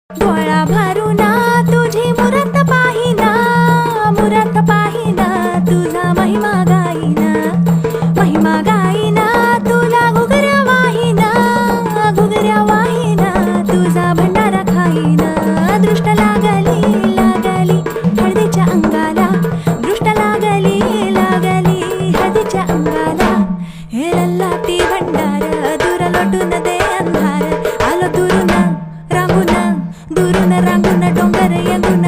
डोळा भरूना तुझी मुरत पाहिना तुझा महिमा गाईना तुला घुगऱ्या वाहिना तुझा भंडारा खाईना दृष्ट लागली हळदीच्या अंगाला दृष्ट लागली हळदीच्या अंगाला हे लल्ला ती भंडार दूर लोटून दे अंधार आलो दुरून रांगून डोंगर यंगून